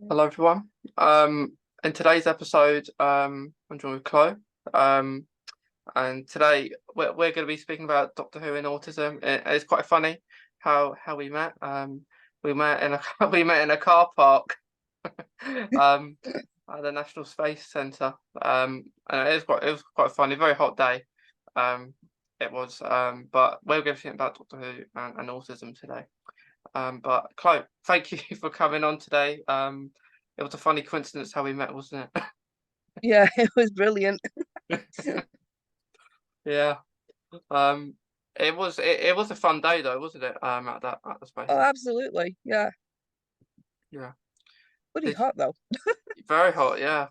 Hello everyone. In today's episode, I'm joined with Chlo. Um, and today we're going to be speaking about Doctor Who and autism. It's quite funny how we met. We met in a we met in a car park um, at the National Space Centre. And it was quite funny. Very hot day. Um, it was. But we're going to be speaking about Doctor Who and autism today. But Chloe, thank you for coming on today. It was a funny coincidence how we met, wasn't Yeah, it was brilliant. it? Yeah. Um, it was a fun day though, wasn't it? At the space Oh, center. absolutely. Yeah. Yeah. Pretty Did hot though. very hot. Yeah.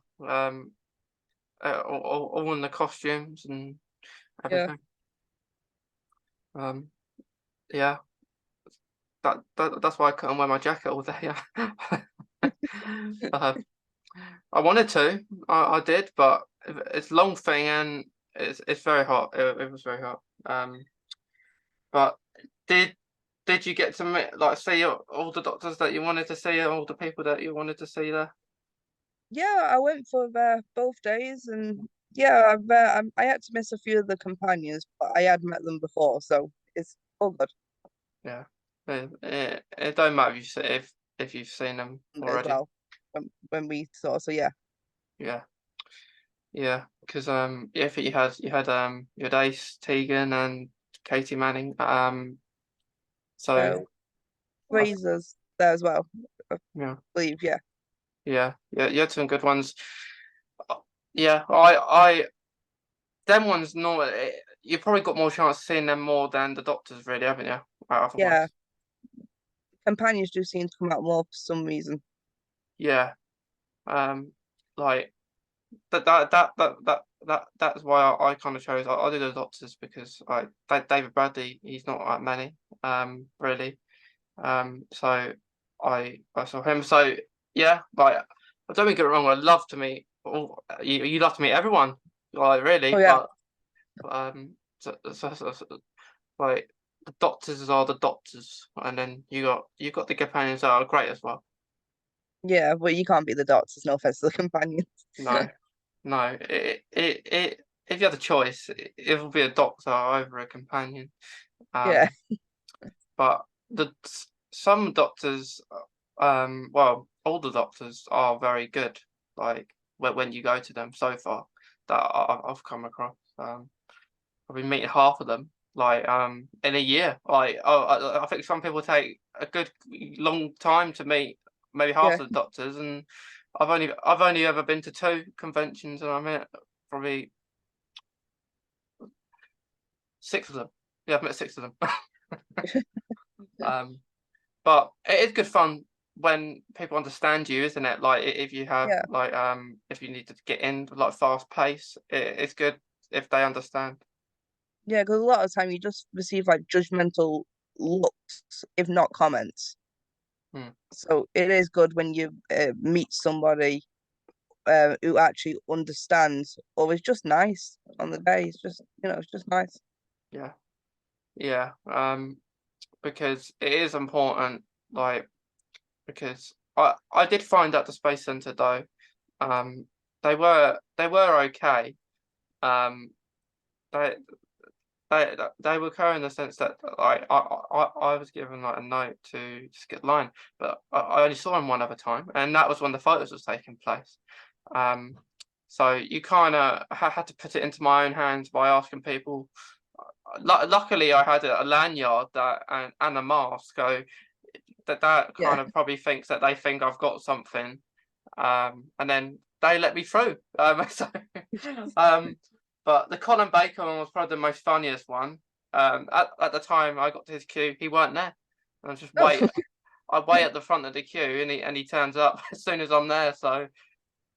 All in the costumes and Yeah. everything. Um, yeah. That's why I couldn't wear my jacket all day. Yeah. uh, I wanted to. I did, but it's a long thing and it's very hot. It was very hot. But did did you get to meet, like, see all the doctors that you wanted to see, all the people that you wanted to see there? Yeah, I went for both days and yeah, I had to miss a few of the companions, but I had met them before, so it's all good Yeah. It don't matter if you've seen them as already. well when we saw. So yeah, Yeah. Yeah. Because yeah, I think you had Ace, Tegan and Katie Manning. So uh, I th- Fraser's there as well, I yeah. believe. Yeah, Yeah, you had some good ones. Uh, Yeah, I them ones normally you probably got more chance of seeing them more than the doctors, really, haven't you? yeah. Otherwise, Companions do seem to come out more for some reason. yeah. Um, like that's why I kind of chose. I did the doctors because David Bradley, he's not like many, really. So I saw him. So yeah, like I don't get it wrong. I'd love to meet. You love to meet everyone, like Oh really, yeah, but so, like the doctors are the doctors, and then you got the companions that are great as well. yeah, but you can't beat the doctors. No offense to the companions. No, no, it if you had a choice, it would be a doctor over a companion. Yeah, Um, but some doctors, well, all the doctors are very good. Like when you go to them, so far that I've come across, probably meeting half of them like in a year. Like I think some people take a good long time to meet maybe half yeah. of the doctors, and I've only ever been to two conventions, and I met probably six of them. Yeah, I've met six of them. um, but it is good fun when people understand you, isn't it? Like if you have Yeah. like if you need to get in like fast pace, it's good if they understand. Yeah, because a lot of the time you just receive like judgmental looks, if not comments. Hmm. So it is good when you meet somebody who actually understands, or is just nice on the day. It's just, it's just nice. Yeah, yeah. Because it is important, like because I did find at the Space Center though, um, they were okay. Um, they they were okay in the sense that like I was given like a note to just get line, but I only saw him one other time, and that was when the photos was taking place. Um, so you kind of had to put it into my own hands by asking people. Luckily, I had a lanyard that and a mask, so that Yeah, kind of probably thinks that they think I've got something, and then they let me through. So, um, but the Colin Baker one was probably the most funniest one. At the time I got to his queue, he weren't there. And I just oh, wait. I wait at the front of the queue, and he turns up as soon as I'm there. So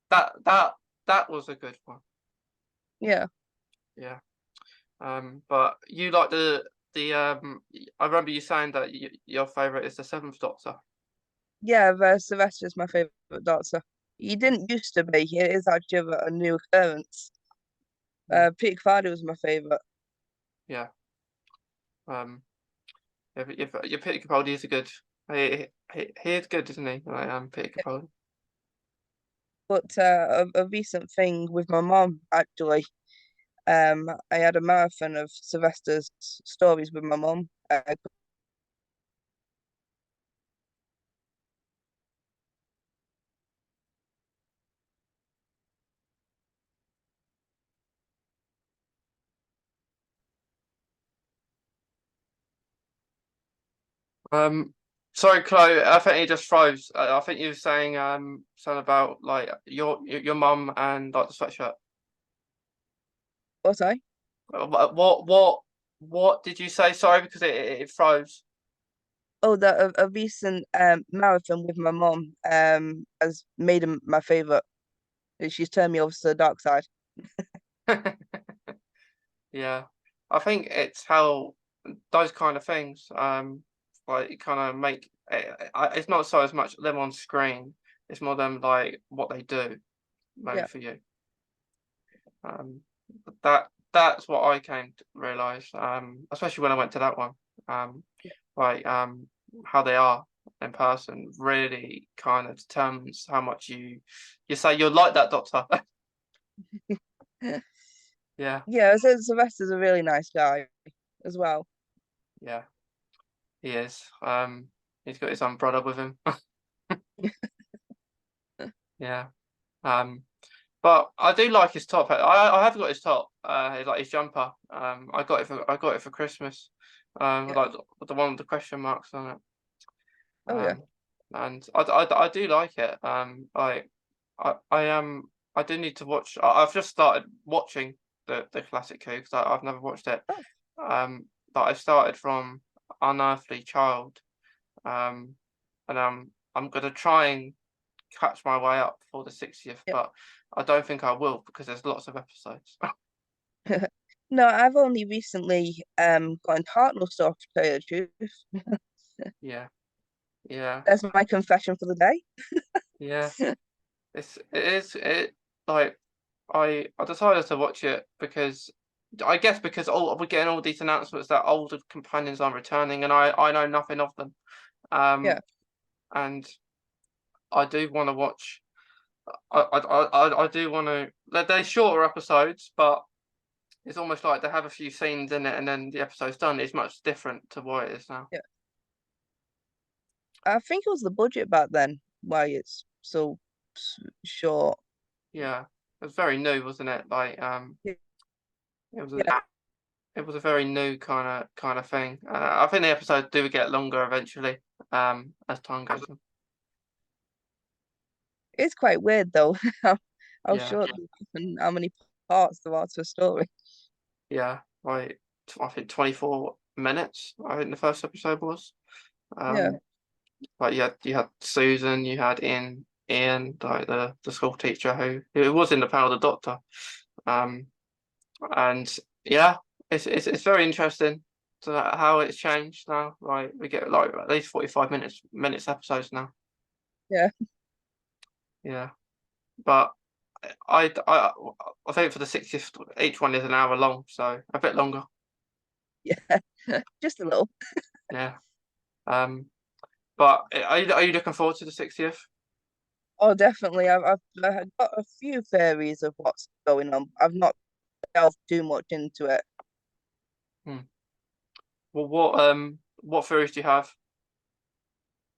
that that that was a good one. yeah, Yeah. But you like I remember you saying that your favorite is the Seventh Doctor. yeah. Sylvester's my favorite doctor. He didn't used to be. It is actually a new occurrence. Mm, Peter Capaldi was my favorite. yeah. Um, if Peter Capaldi is a good. He is good, isn't he? Peter Capaldi. But a recent thing with my mom actually. I had a marathon of Sylvester's stories with my mom. Um, sorry, Chloe. I think you just froze. I think you were saying something about like your mum and like the sweatshirt. What I? What did you say? Sorry, because it froze. Oh, that a recent marathon with my mom has made him my favorite. She's turned me over to the dark side. Yeah, I think it's how those kind of things like kind of make it's not so as much them on screen. It's more them like what they do maybe Yeah, for you. Um, that's what I came to realize. Especially when I went to that one. Um, like how they are in person really kind of determines how much you say you're like that doctor. Yeah, yeah. So Sylvester's a really nice guy as well. yeah, he is. He's got his umbrella with him. Yeah. Um, but I do like his top. I have got his top. Like his jumper. I got it for Christmas. Yeah. Like the one with the question marks on it. Oh yeah. Um, and I do like it. I do need to watch. I've just started watching the classic Coup because I've never watched it. Oh But I started from Unearthly Child. Um, and I'm gonna try and catch my way up for the 60th, yeah. but I don't think I will because there's lots of episodes. No, I've only recently gotten Hartnell stuff to tell you the truth. Yeah, yeah, That's my confession for the day. yeah. It like I decided to watch it because I guess because all we're getting all these announcements that older companions are returning and I know nothing of them. Yeah. Um and I do want to watch I do want to they're shorter episodes, but it's almost like they have a few scenes in it and then the episode's done. It's much different to what it is now. Yeah. I think it was the budget back then why it's so short. Yeah. It was very new, wasn't it? Like Yeah. it was Yeah. it was a very new kind of thing. I think the episodes do get longer eventually, as time goes on. It's quite weird though how Yeah, short and how many parts there are to a story. yeah. Like I think 24 minutes. I think the first episode was. Yeah. Um, like you had Susan, you had Ian, like the school teacher who was in the panel, the doctor. Um, and yeah, it's very interesting to how it's changed now. Like we get like at least 45 minutes episodes now. Yeah. Yeah, but I I think for the 60th, each one is an hour long, so a bit longer. Yeah. Just a little. Yeah. Um, but are you looking forward to the 60th? Oh, definitely. I've got a few theories of what's going on. I've not delved too much into it. Hmm. Well, what theories do you have?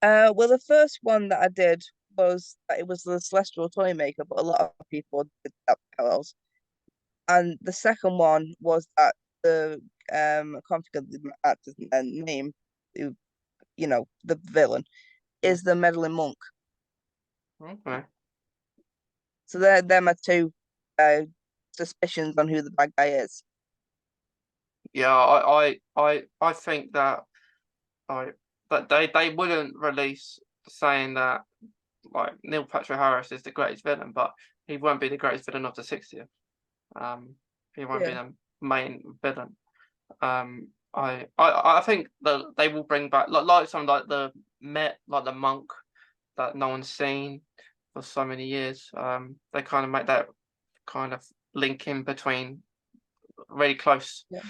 Well, the first one that I did was that it was the Celestial toy maker, but a lot of people did that parallels. And the second one was that the I can't think of the actor's name, who the villain Hmm. is the meddling monk. Okay. So they're my two uh suspicions on who the bad guy is. Yeah, I think that like that they wouldn't release saying that like Neil Patrick Harris is the greatest villain, but he won't be the greatest villain of the 60th. Um, he won't be Yeah, the main villain. I think that they will bring back like some like the Met, like the monk that no one's seen for so many years. They kind of make that kind of link in between really close, yeah,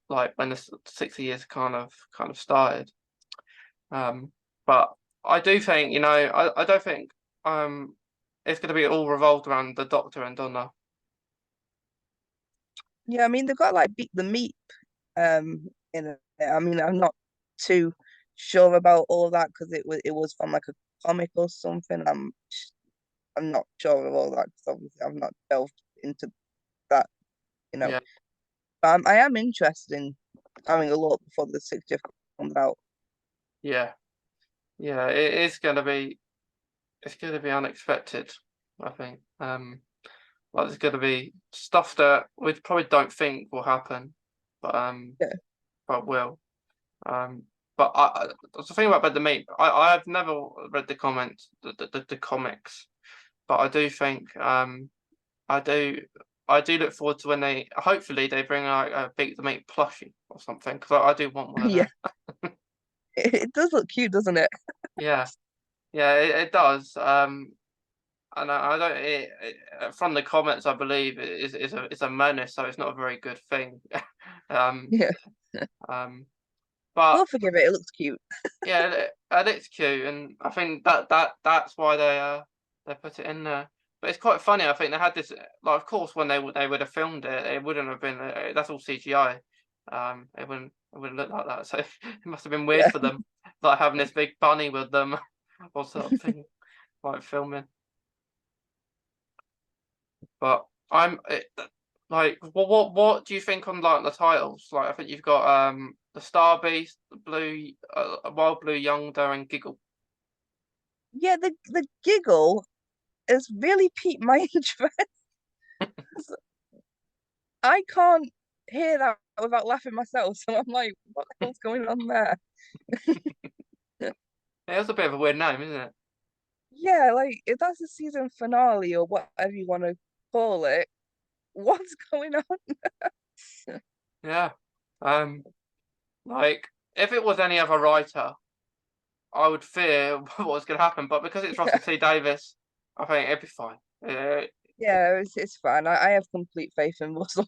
like when the 60 years kind of started. But I do think I don't think um it's going to be all revolved around the Doctor and Donna. Yeah, I mean they've got like Beat the Meat in it. I mean, I'm not too sure about all of that because it was from like a comic or something. I'm not sure of all that because obviously I've not delved into that, you know. Yeah, But I am interested in having a look before the 60th comes out. yeah, yeah. It is going to be. It's going to be unexpected. I think. Like there's going to be stuff that we probably don't think will happen, but Yeah, will. Um, but the thing about Bed the Meat, I've never read the comments, the comics, but I do think I do I do look forward to when they hopefully they bring out a Beat the Meat plushie or something because I do want one of yeah. them. It does look cute, doesn't it? Yeah, yeah, it does. And I don't from the comments I believe it's a menace, so it's not a very good thing. um, Yeah, um, but we'll forgive it. It looks cute. yeah, and it's cute, and I think that's why they put it in there. But it's quite funny. I think they had this like, of course, when they would have filmed it, it wouldn't have been. That's all CGI. It wouldn't look like that. So it must have been weird Yeah, for them, like having this big bunny with them or something, like filming. But like, what do you think on like the titles? Like, I think you've got the Star Beast, the Blue, Wild Blue Yonder, and Giggle. yeah. The giggle has really piqued my interest. I can't hear that without laughing myself. So I'm like, what the hell's going on there? Yeah, that's a bit of a weird name, isn't it? Yeah, like if that's the season finale or whatever you want to call it, what's going on? Yeah. Um, like if it was any other writer, I would fear what was going to happen. But because it's Russell T Davis, I think it'd be fine. Yeah, it's fine. I have complete faith in Russell.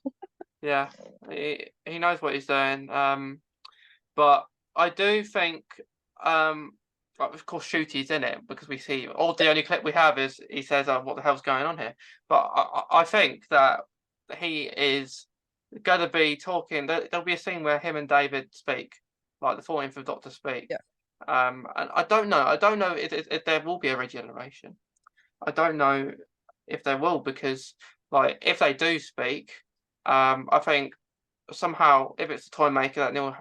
Yeah, he knows what he's doing. But I do think, um, like, of course, Shooty's in it because we see all the only clip we have is he says, "What the hell's going on here?" But I think that he is going to be talking. There'll be a scene where him and David speak, like the 14th of Doctor speak. Yeah, And I don't know. I don't know if there will be a regeneration. I don't know if there will because, like, if they do speak, I think somehow, if it's the toy maker that Neil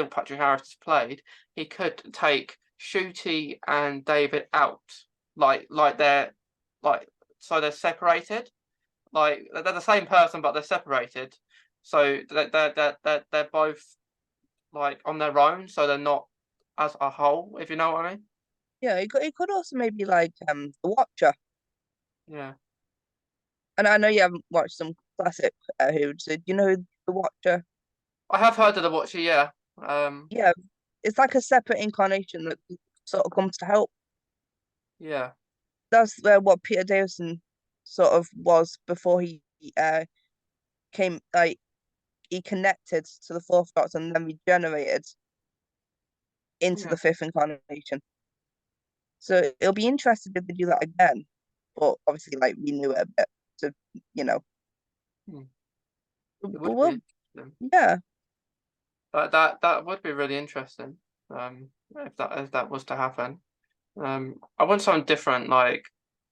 Patrick Harris has played, he could take Shooty and David out, like they're like so they're separated, like they're the same person but they're separated, so they're both like on their own, so they're not as a whole, if you know what I mean. yeah. It could also maybe like The Watcher. Yeah, And I know you haven't watched some classic Who, so do you know who The Watcher? I have heard of the Watcher. Yeah, um, Yeah, it's like a separate incarnation that sort of comes to help. yeah, That's what Peter Davison sort of was before he came like he connected to the fourth Doctor and then regenerated into yeah. the fifth incarnation. So it'll be interesting if they do that again, but obviously like renew it a bit to you know. Hmm. It But would be well, interesting. yeah, That would be really interesting. If that was to happen. I want something different, like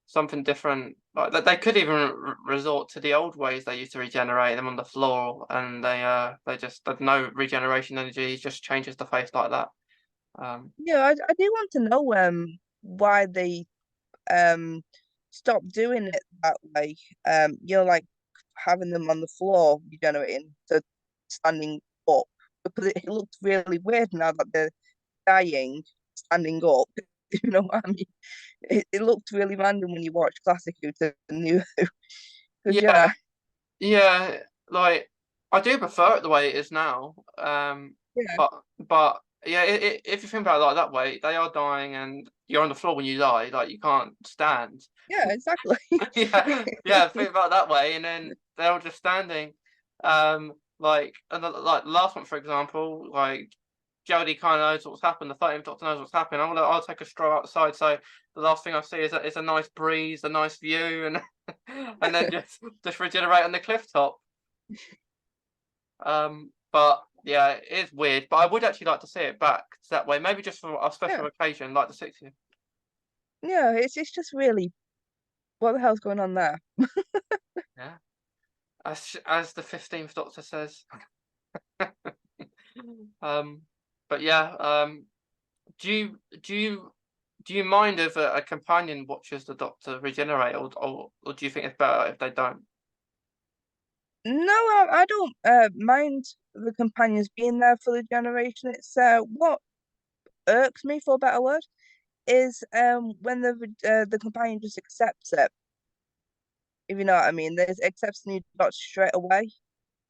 something different. Like they could even resort to the old ways they used to regenerate them on the floor, and they just there's no regeneration energy. It just changes the face like that. yeah. I do want to know why they um stopped doing it that way. Like having them on the floor regenerating to standing up because it looks really weird now that they're dying standing up. You know what I mean? It looked really random when you watch Classic Who to New Who. Because Yeah, yeah, yeah. Like I do prefer it the way it is now. yeah, But yeah, if you think about it like that way, they are dying, and you're on the floor when you die. Like you can't stand. yeah, exactly. Yeah, yeah, think about it that way, and then they're all just standing. Like and like last month, for example, like Jodie kind of knows what's happened. The 13th Doctor knows what's happened. I'll take a stroll outside. So the last thing I see is a nice breeze, a nice view, and and then just regenerate on the cliff top. But yeah, it is weird. But I would actually like to see it back that way. Maybe just for a special Yeah, occasion, like the 60th. yeah. It's just really what the hell's going on there? Yeah, as the 15th Doctor says. um, but yeah. Do you do you do you mind if a companion watches the Doctor regenerate, or do you think it's better if they don't? No, I don't mind the companions being there for the generation. It's what irks me, for a better word, is when the companion just accepts it, if you know what I mean. There's accepts the new Doctor straight away.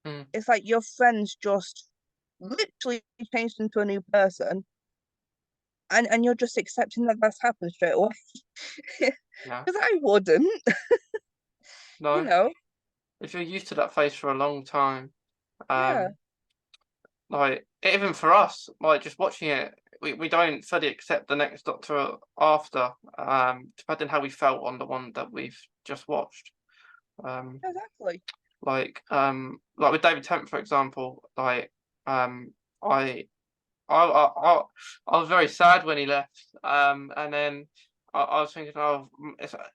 Mm, It's like your friends just literally changed into a new person, and you're just accepting that that's happened straight away. yeah. Because I wouldn't, you No. know. If you're used to that face for a long time, Yeah, um, like even for us, like just watching it, we don't fully accept the next Doctor after, depending how we felt on the one that we've just watched. Um, exactly. like with David Tennant, for example, um, I I I I I was very sad when he left. And then I was thinking, oh,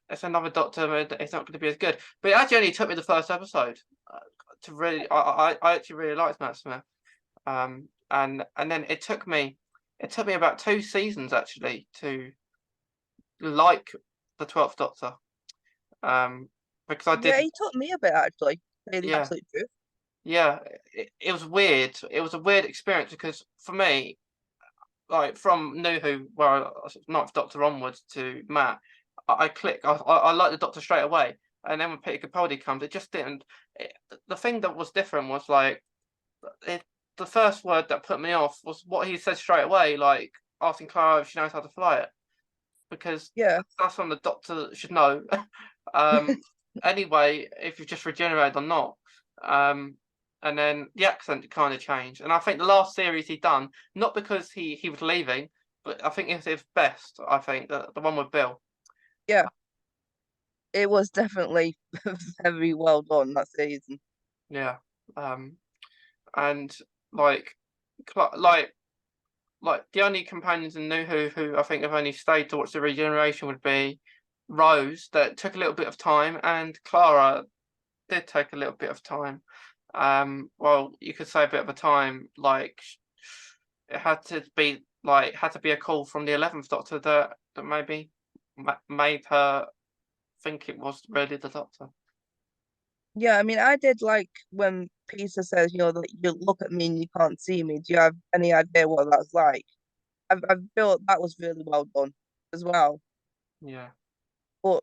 it's another Doctor. It's not going to be as good. But it actually only took me the first episode to really. I actually really liked Matt Smith. And then it took me about 2 seasons actually to like the 12th Doctor. Um, because I Yeah, did, he taught me a bit actually. To tell you the yeah, absolute truth. yeah. It was weird. It was a weird experience because for me, like from New Who, where Ninth Doctor onwards to Matt, I click. I like the Doctor straight away, and then when Peter Capaldi comes, it just didn't. The thing that was different was like it, the first word that put me off was what he said straight away, like asking Clara if she knows how to fly it, because Yeah, that's when the Doctor should know. um, anyway, if you've just regenerated or not. Um, and then the accent kind of changed. And I think the last series he done, not because he was leaving, but I think it was his best. I think the one with Bill. yeah. It was definitely very well done that season. Yeah. Um, and like, like, the only companions in New Who I think have only stayed to watch the regeneration would be Rose, that took a little bit of time, and Clara did take a little bit of time. Well, you could say a bit of a time, like it had to be a call from the 11th Doctor that maybe made her think it was really the Doctor. Yeah, I mean, I did like when Peter says, that you look at me and you can't see me. Do you have any idea what that's like? I felt that was really well done as well. Yeah, But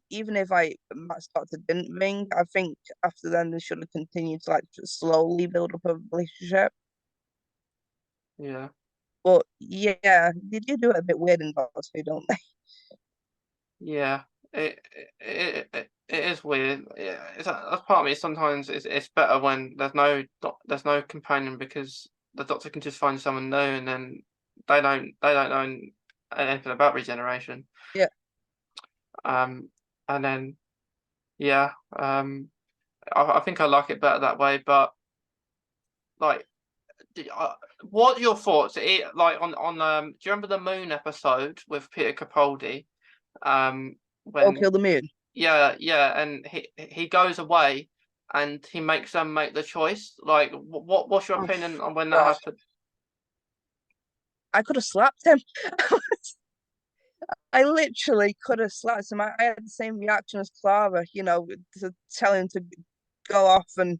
even if Matt Doctor didn't ring, I think after then they should have continued to like just slowly build up a relationship. yeah, But yeah, they do it a bit weird in Doctor Who, don't they? yeah. It is weird. Yeah, that's part of me. Sometimes it's better when there's no companion, because the Doctor can just find someone new, and then they don't know anything about regeneration. Yeah. Um, and then yeah, I think I like it better that way. But like, what are your thoughts? Like do you remember the Moon episode with Peter Capaldi? Or When kill the moon. Yeah, yeah, and he goes away, and he makes them make the choice. Like, what's your Oh opinion on when that God. happened? I could have slapped him. I literally could have slapped him. I had the same reaction as Clara, to tell him to go off and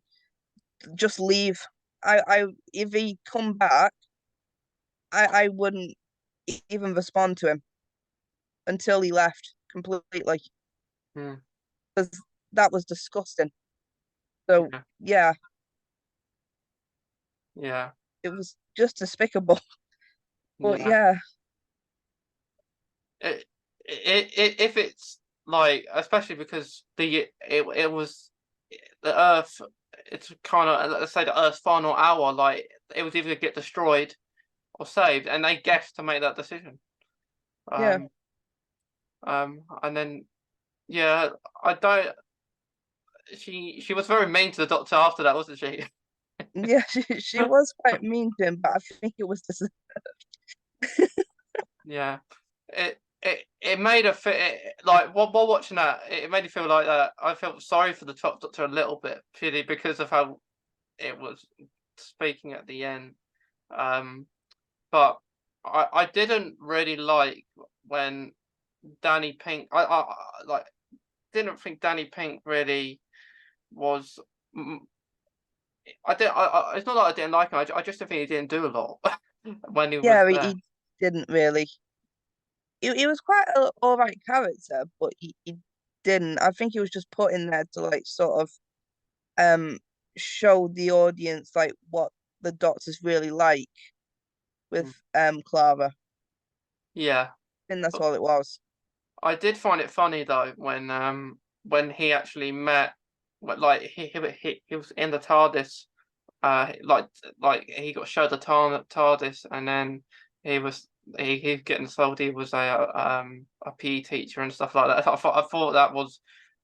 just leave. If he come back, I wouldn't even respond to him until he left completely Hmm, because that was disgusting. So yeah, yeah, yeah, it was just despicable. But yeah. yeah, It, if it's like, especially because it was the Earth. It's kind of, let's say, the Earth's final hour. Like, it was either get destroyed or saved, and they guessed to make that decision. Yeah, Um, and then yeah, I don't. She was very mean to the doctor after that, wasn't she? yeah, she was quite mean to him, but I think it was just Yeah, it made her feel like while watching that, it made me feel like that. I felt sorry for the top doctor a little bit, purely because of how it was speaking at the end. Um, but I didn't really like when Danny Pink. Like didn't think Danny Pink really was. mm, I did. It's not that I didn't like him. I just don't think he didn't do a lot when he was yeah, there. he didn't really. He was quite a all right character, but he didn't. I think he was just put in there to like sort of um show the audience like what the doctor's really like with Mm. Clara. Yeah, And that's but all it was. I did find it funny though when he actually met, like he was in the TARDIS, like he got showed the TARDIS, and then he was he getting told he was a PE teacher and stuff like that. I thought that was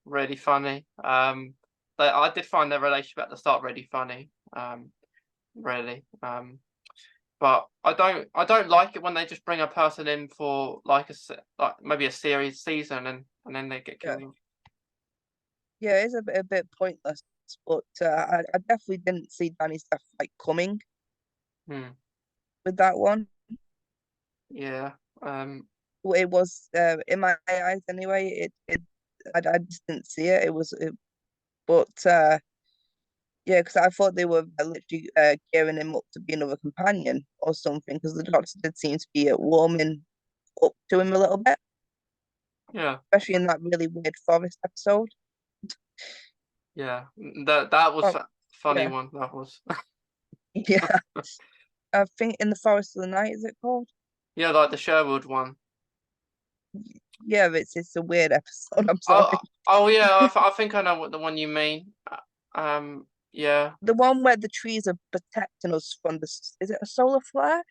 really funny. But I did find their relationship at the start really funny. Really. But I don't like it when they just bring a person in for like like maybe a series season and then they get Yeah, killed off. yeah, it's a bit pointless, but I definitely didn't see Danny's death like coming Hmm. with that one. Yeah. Well, it was in my eyes anyway. I just didn't see it. But yeah, because I thought they were literally gearing him up to be another companion or something. Because the doctor did seem to be warming up to him a little bit, Yeah. especially in that really weird forest episode. Yeah. That was Oh, a funny yeah, one. That was. yeah. I think in the forest of the night is it called? Yeah, like the Sherwood one. Yeah, it's a weird episode. I'm Oh, sorry. oh yeah, I think I know what the one you mean. Yeah. The one where the trees are protecting us from is it a solar flare?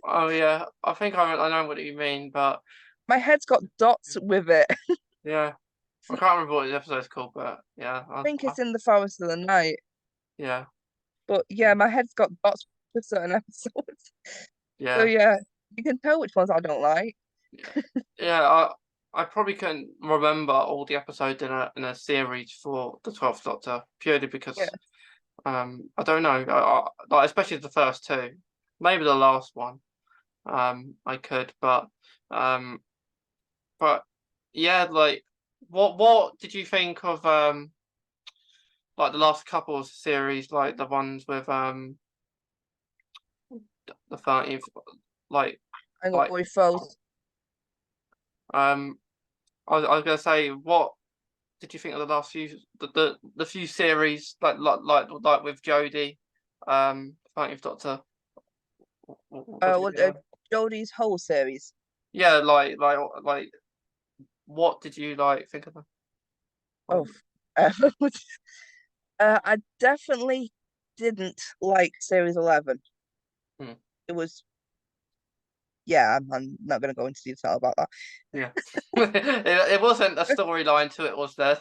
Oh yeah, I think I know what you mean, but My head's got dots with it. I yeah, I can't remember what the episode's called, but yeah, think it's in the forest of the night. yeah, But yeah, my head's got dots with certain episodes. So yeah, yeah, you can tell which ones I don't like. yeah, yeah. I probably couldn't remember all the episodes in a series for the 12th Doctor purely Yeah. because I don't know, like especially the first two, maybe the last one, I could, um, but yeah, like what did you think of like the last couple of series, like the ones with the 30th, like I'm like going froze. um I was gonna say, what did you think of the last few the few series like with Jodie, 30th Doctor? What did you What think of that? Jodie's whole series. Yeah, like what did you like think of them? Oh, Um, uh, I definitely didn't like series 11. hmm, It was yeah. I'm not gonna go into detail about yeah, it wasn't a storyline to it, was there?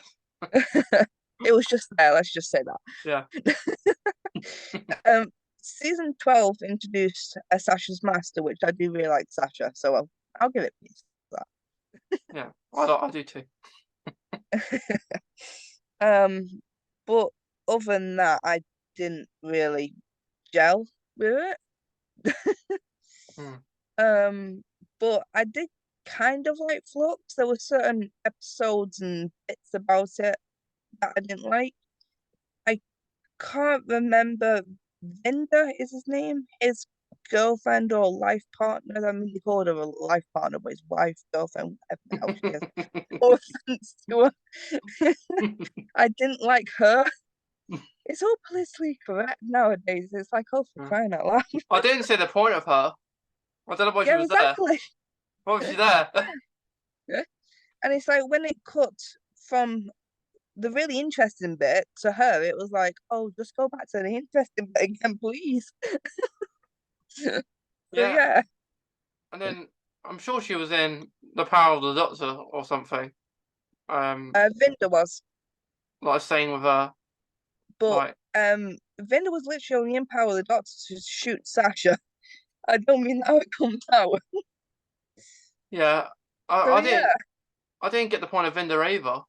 that. It was just there. Let's just say Yeah, that. Season 12 introduced Sasha's master, which I do really like Sasha, so I'll give it peace for yeah, I do too. that. Um, but other than that, I didn't really gel with it. Hmm, But I did kind of like Flux. There were certain episodes and bits about it that I didn't like. I can't remember. Vinda is his name. His girlfriend or life partner. I mean, they called her a life partner, but his wife, girlfriend, whatever the hell she is. No offense to her. I didn't like her. It's all politically correct nowadays. It's like, oh, for Yeah. crying out loud. I didn't see the point of her. I don't know why she Yeah, was there. exactly. Why was she there? And it's like when it cut from the really interesting bit to her, it was like, oh, just go back to the interesting bit again, please. So Yeah, yeah, and then I'm sure she was in The Power of the Doctor or something. Vinda was, Like saying with her, but like, Vinda was literally only in Power of the Doctor to shoot Sasha. I don't mean how it comes out. yeah, So I yeah, I didn't get the point of Vinder either.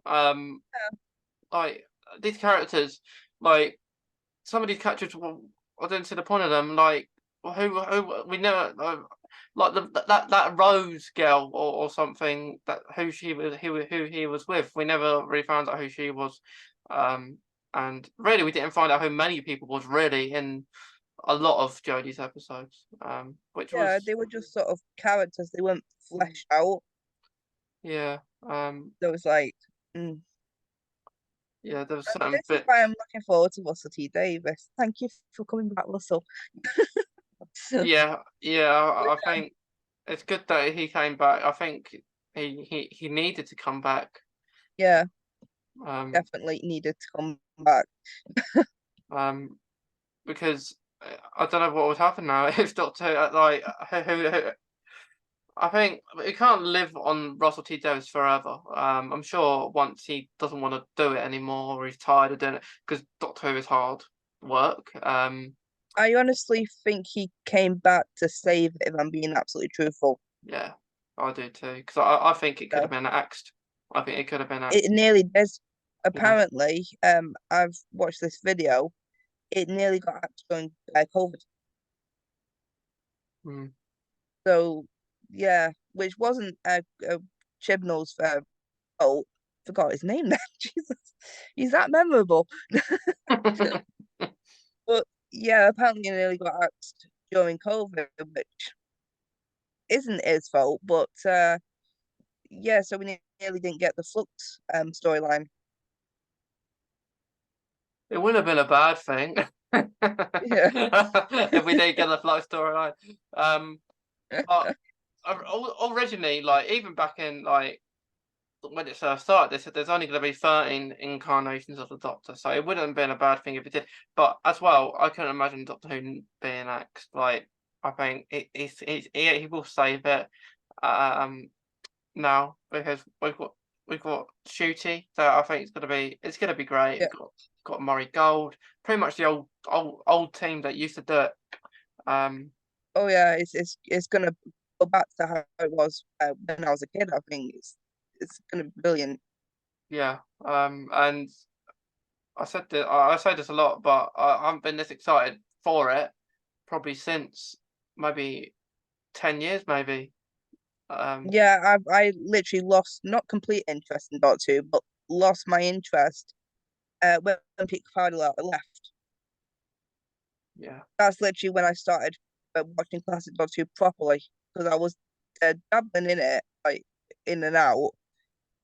Um, like these characters, like some of these characters, well, I didn't see the point of them. Like who we never like that Rose girl or something that who she was who he was with. We never really found out who she was. Um, and really we didn't find out who many people was really in a lot of Jodie's episodes. Which yeah, was they were just sort of characters. They weren't fleshed out. yeah. So it was like, mm. Yeah, there was And certain this is why bits. I'm looking forward to Russell T Davis. Thank you for coming back, Russell. Yeah, yeah, I think it's good that he came back. I think he needed to come back. Yeah, Um, definitely needed to come back. um, because I don't know what would happen now if Doctor like I think he can't live on Russell T Davies forever. I'm sure once he doesn't want to do it anymore or he's tired of doing it because Doctor Who is hard work. I honestly think he came back to save it, if I'm being absolutely truthful. Yeah, I do too because I think it could have So been axed. I think it could have been it axed. nearly did. Yeah. Apparently, I've watched this video. It nearly got axed during COVID. Mm. So yeah, which wasn't Chibnall's fault. Forgot his name now. Jesus, he's that memorable. But yeah, apparently it nearly got axed during COVID, which isn't his fault. But yeah, so we nearly didn't get the Flux storyline. It wouldn't have been a bad thing Yeah, if we did get the Flux storyline. But originally, like even back in like when it first started, they said there's only going to be 13 incarnations of the Doctor, so it wouldn't have been a bad thing if it did. But as well, I couldn't imagine Doctor Who being axed. Like I think he will save it. Um, now because we've got Shooty, so I think it's gonna be great. yeah. Got Murray Gold, pretty much the old team that used to do it. Um, Oh yeah, it's gonna go back to how it was when I was a kid. I think it's gonna be brilliant. yeah. And I say this a lot, but I haven't been this excited for it probably since maybe 10 years, maybe. Um, Yeah, I literally lost not complete interest in Doctor Who, but lost my interest when Peter Capaldi left. yeah, That's literally when I started watching classic Doctor Who properly because I was dabbling in it like in and out,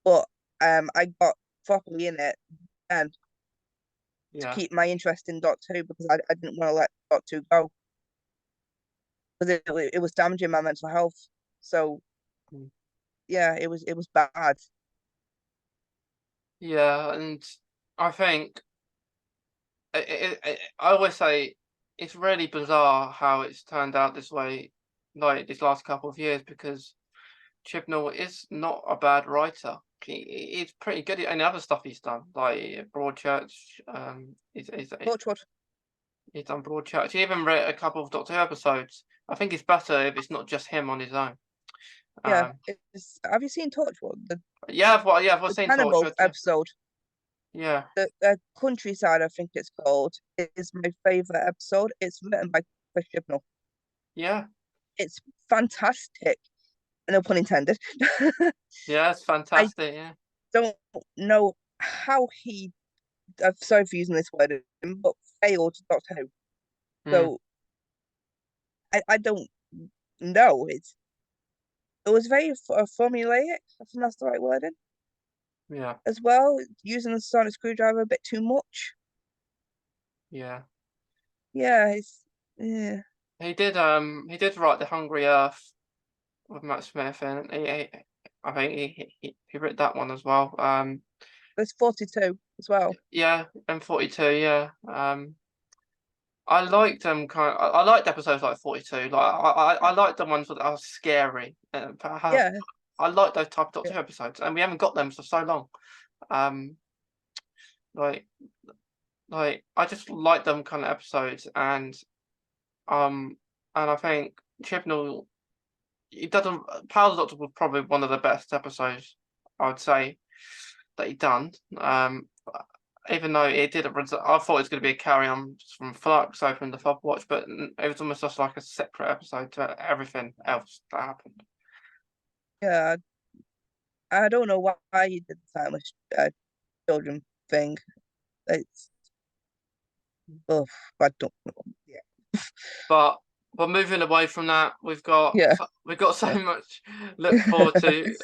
but I got properly in it and to yeah. keep my interest in Doctor Who because I didn't want to let Doctor Who go because it was damaging my mental health. So Mm. yeah, it was bad. Yeah, and I think I always say it's really bizarre how it's turned out this way, like these last couple of years, because Chibnall is not a bad writer. He's pretty good at any other stuff he's done, like Broadchurch. Torchwood. He's done Broadchurch. He even wrote a couple of Doctor Who episodes. I think it's better if it's not just him on his own. Yeah, Um, have you seen Torchwood? yeah, I've The seen cannibal Torchwood. Yeah, episode, yeah, the countryside, I think it's called, is my favorite episode. It's written by Chris Chibnall. yeah, It's fantastic, no pun intended. yeah. It's I fantastic. Yeah, don't know how he, I'm sorry for using this word, but failed Doctor Who. mm, So I don't know. It was very formulaic. I think that's the right wording yeah, as well. Using the sonic screwdriver a bit too much. yeah. Yeah, it's yeah. He did write The Hungry Earth with Matt Smith, and I think he wrote that one as well. There's 42 as well. Yeah, and 42. Yeah. I liked them I liked episodes like 42. Like I liked the ones that are scary. Yeah, I like those type of yeah, Doctor Who episodes, and we haven't got them for so long. Um, like I just like them kind of episodes, um, and I think Chibnall he doesn't. Power of the Doctor was probably one of the best episodes I would say that he done. Even though it didn't, I thought it was going to be a carry on from Flux Open the Fob Watch, but it was almost just like a separate episode to everything else that happened. yeah. I don't know why you did the timeless children thing. It's oh, I don't know. Yeah, But moving away from that, yeah, so much look forward to.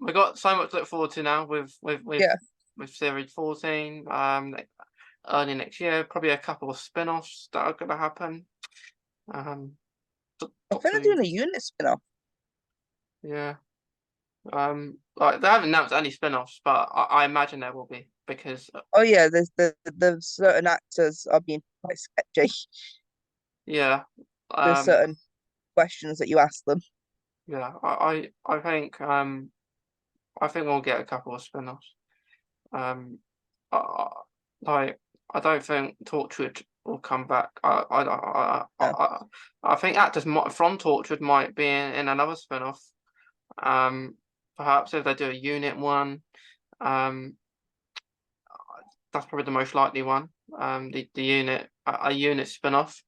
We've got so much to look forward to now yeah. with series 14. Early next year, probably a couple of spin-offs that are going to happen. Um, I think they're Doctor Who, doing a unit spin-off. yeah. Like they haven't announced any spin-offs, but I imagine there will be because Oh yeah, there's certain actors are being quite sketchy. yeah, There's um, certain questions that you ask them. yeah. I think we'll get a couple of spin-offs. Um, I, I- like I don't think Torchwood will come back. No. I think actors from Torchwood might be in another spin-off. Um, Perhaps if they do a unit one. Um, that's probably the most likely one. The unit a unit spin-off.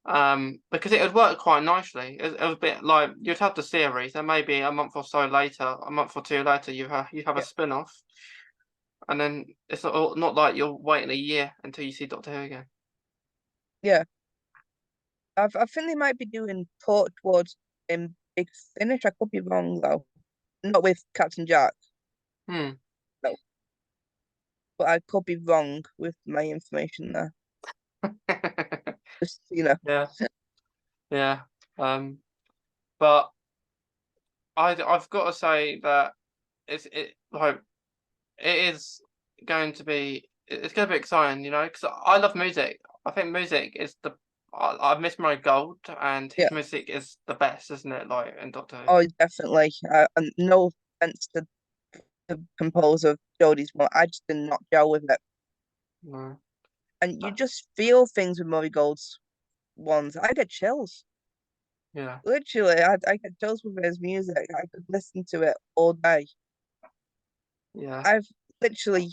Because it would work quite nicely. It was a bit like you'd have the series, and maybe a month or so later, a month or two later, you have a Yeah, spin-off, and then it's not like you're waiting a year until you see Doctor Who again. yeah. I think they might be doing Torchwood in Big Finish. I could be wrong though. Not with Captain Jack, Hmm. no. But I could be wrong with my information there. Just Yeah, yeah. Um, but I've got to say that like it is going to be it's going to be exciting, because I love music. I think music is I miss Murray Gold, and Yeah. his music is the best, isn't it? Like in Doctor Who. Oh, definitely. And no offense to the composer of Jodie's one, I just did not gel with it. No. And you just feel things with Murray Gold's ones. I get chills. Yeah, Literally, I get chills with his music. I could listen to it all day. yeah. I've literally,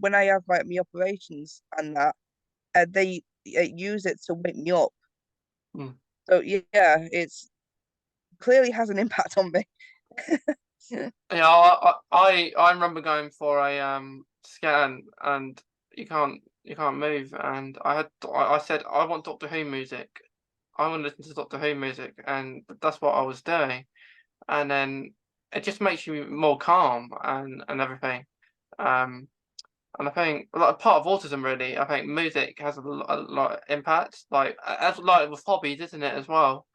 when I have like my operations and that, they use it to wake me up. Mm. So yeah, it's clearly has an impact on me. Yeah, I remember going for a scan, and you can't move, and I said I want Doctor Who music. I want to listen to Doctor Who music, and that's what I was doing. And then it just makes you more calm and everything. Um, and I think like part of autism really, I think music has a lot of impact, like as like with hobbies, isn't it as well?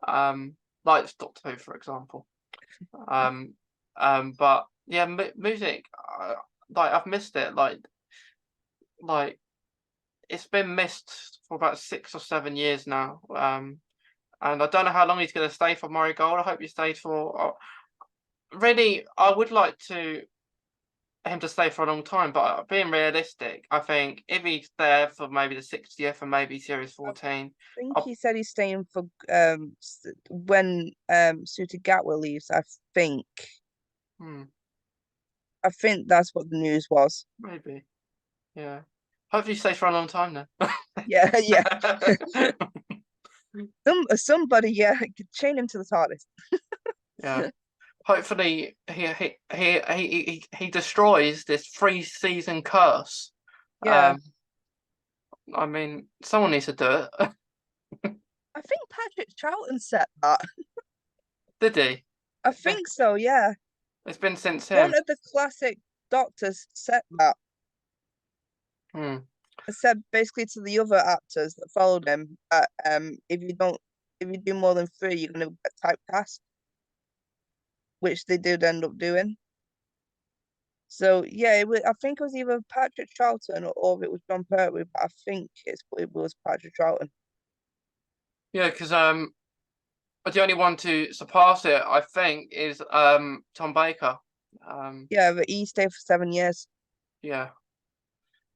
Like Doctor Who, for example. Um, but yeah, music, like I've missed it. Like it's been missed for about 6 or 7 years now. And I don't know how long he's going to stay for Murray Gold. I hope he stays for. Really, I would like to him to stay for a long time, but being realistic, I think if he's there for maybe the 60th and maybe Series I 14, think I'll, he said he's staying for when Suited Gatwa leaves. hmm, I think that's what the news was. maybe, yeah. Hopefully, he stays for a long time then. Yeah, yeah. Somebody, yeah, could chain him to the TARDIS. Yeah. Hopefully, he destroys this 3-season curse. Yeah, Um, I mean, someone needs to do it. I think Patrick Troughton set that. Did he? I Yeah, think so. Yeah, it's been since one him. of the classic Doctors set that. Hmm. I said basically to the other actors that followed him that if you do more than three, you're gonna get typecast, which they did end up doing. So yeah, I think it was either Patrick Troughton or it was John Pertwee, but I think it was Patrick Troughton. Yeah, because the only one to surpass it, I think, is Tom Baker. Um, Yeah, but he stayed for 7 years, yeah.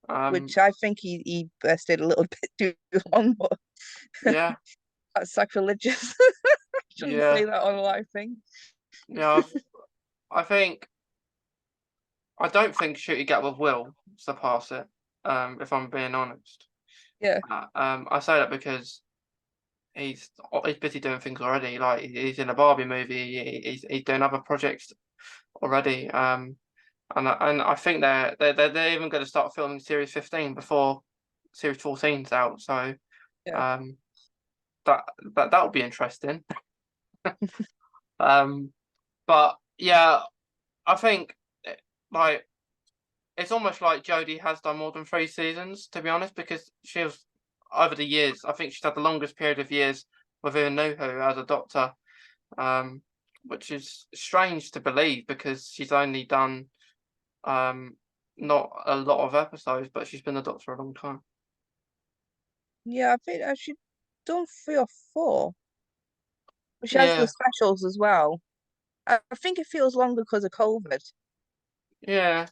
Um, which I think he stayed a little bit too long, but yeah, that's sacrilegious. Shouldn't say yeah, that on a live thing. yeah. I think I don't think Shooty Gatwa will surpass it. If I'm being honest. Yeah, I say that because he's busy doing things already. Like he's in a Barbie movie. He's doing other projects already. And I think they're even going to start filming Series 15 before Series 14's out. So yeah, um, that that would be interesting. Um, but yeah, I think like it's almost like Jodie has done more than 3 seasons, to be honest, because she was over the years. I think she's had the longest period of years within Nuhu as a doctor, um, which is strange to believe because she's only done um, not a lot of episodes, but she's been a doctor a long time. yeah. I think she's done 3 or 4, but she has the Yeah, specials as well. I think it feels longer because of COVID. yeah.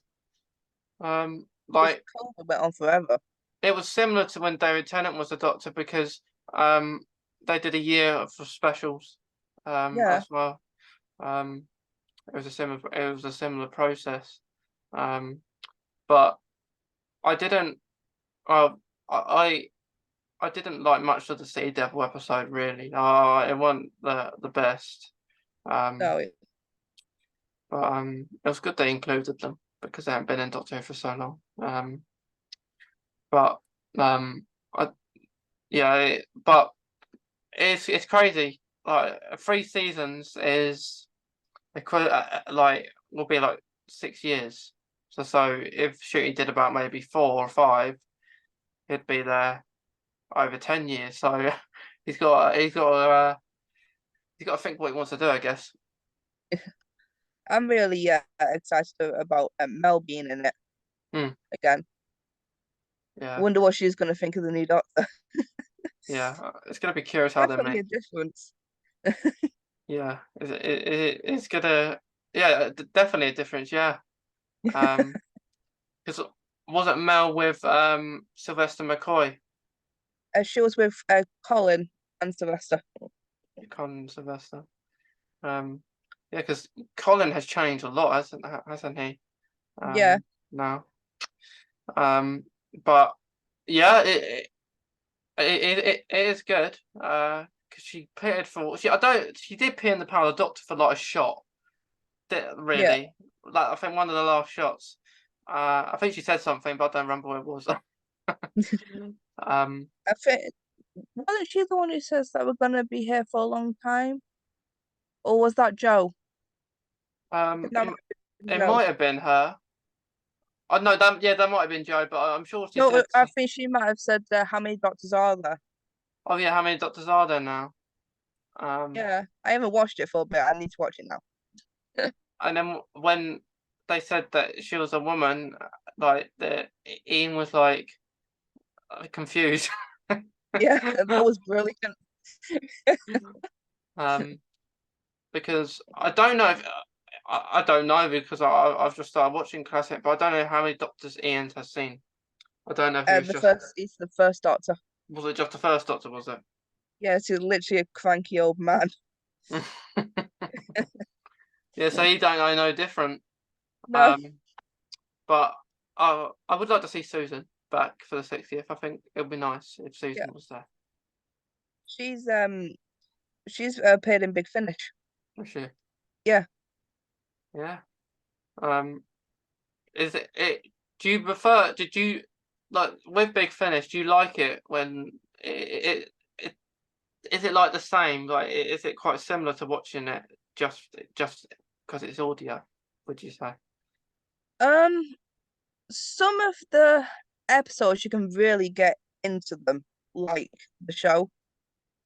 Because Like COVID went on forever. it was similar to when David Tennant was a doctor because um, they did a year of specials Yeah, as well. Um, it was a similar process. Um, but I didn't uh, I I didn't like much of the Sea Devil episode really. It wasn't the best. Um, no, but it was good they included them because they haven't been in Doctor Who for so long. But um, I yeah, but it's crazy. Like 3 seasons is like will be like 6 years. So if Shooty did about maybe 4 or 5, he'd be there over 10 years. So he's got to think what he wants to do, I guess. I'm really excited about Mel being in it Hmm. again. I Yeah, wonder what she's going to think of the new Doctor. yeah. It's gonna be curious how they Definitely make. a difference. Yeah, it's gonna. Yeah, definitely a difference. Yeah. Because was it Mel with Sylvester McCoy? She was with Colin and Sylvester. Colin Sylvester. Um, yeah, because Colin has changed a lot, hasn't he? Yeah, Now. Um, but yeah, it is good. Because she pitted for she did pee in the power of the Doctor for like a shot. yeah. Really, like I think one of the last shots. I think she said something, but I don't remember what it was. um, I think wasn't she the one who says that we're gonna be here for a long time, or was that Joe? I um, think that it, might have been it Joe. might have been her. Oh no, that might have been Joe, but I'm sure she No, said. I think she might have said how many doctors are there? Oh yeah, how many doctors are there now? Um, Yeah, I haven't watched it for a bit. I need to watch it now. and then when they said that she was a woman, like Ian was like confused. Yeah, that was brilliant. um, because I don't know if I don't know because I've just started watching classic, but I don't know how many doctors Ian has seen. I don't know if it was just He's the first Doctor. was it just the first doctor, was it? Yes, he's literally a cranky old man. Yeah, so you don't know no different. No, Um, but I would like to see Susan back for the 60th. I think it would be nice if yeah, Susan was there. she's appeared in Big Finish. Was she? Yeah, Yeah. Um, is it? Do you prefer? Did you like with Big Finish? Do you like it when it is it like the same? Like, is it quite similar to watching it just because it's audio? Would you say? um, some of the episodes you can really get into them, like the show,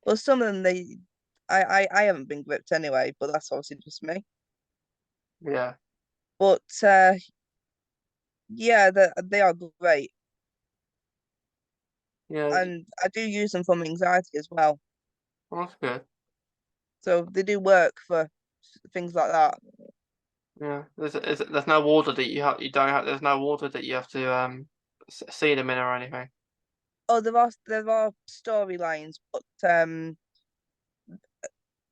but some of them I haven't been gripped anyway. But that's obviously just me. Yeah. But Yeah, they are great, Yeah, and I do use them for my anxiety as well. well, that's good. So they do work for things like that. Yeah, there's no water that you don't have. There's no water that you have to see them in or anything. Oh, there are storylines, but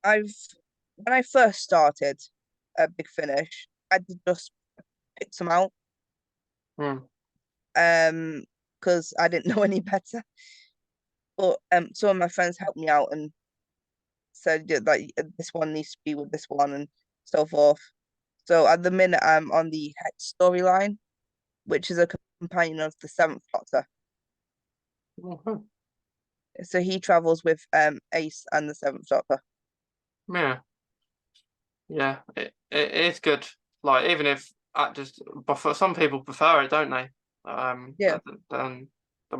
I've when I first started Big Finish, I did just pick some out Hmm. um because I didn't know any better. But some of my friends helped me out and said yeah, like this one needs to be with this one and so forth. So at the minute I'm on the Hex storyline, which is a companion of the Seventh Doctor. Okay. So he travels with Ace and the Seventh Doctor. Yeah, yeah. It is good. Like even if actors, but for some people prefer it, don't they? Yeah, Than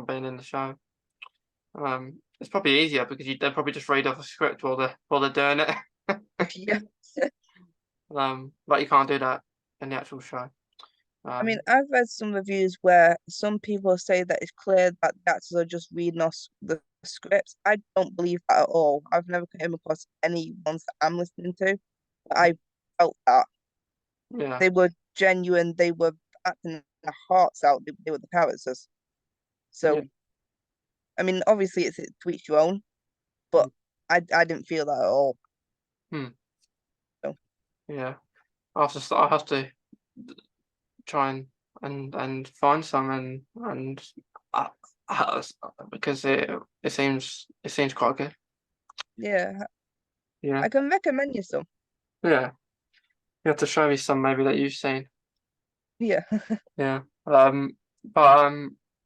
being in the show. It's probably easier because they'll probably just read off a script while they're doing it. yeah. But you can't do that in the actual show. I mean, Um, I've read some reviews where some people say that it's clear that the actors are just reading us the scripts. I don't believe that at all. I've never came across any ones that I'm listening to. I felt that yeah, they were genuine. They were acting their hearts out. They were the characters. yeah, So, I mean, obviously it's to each your own, but mm, I didn't feel that at all. mm, So, yeah. I have to try and find some and uh, uh, because it seems quite good. yeah, Yeah, I can recommend you some. yeah. You have to show me some maybe that you've seen. Yeah, Yeah. But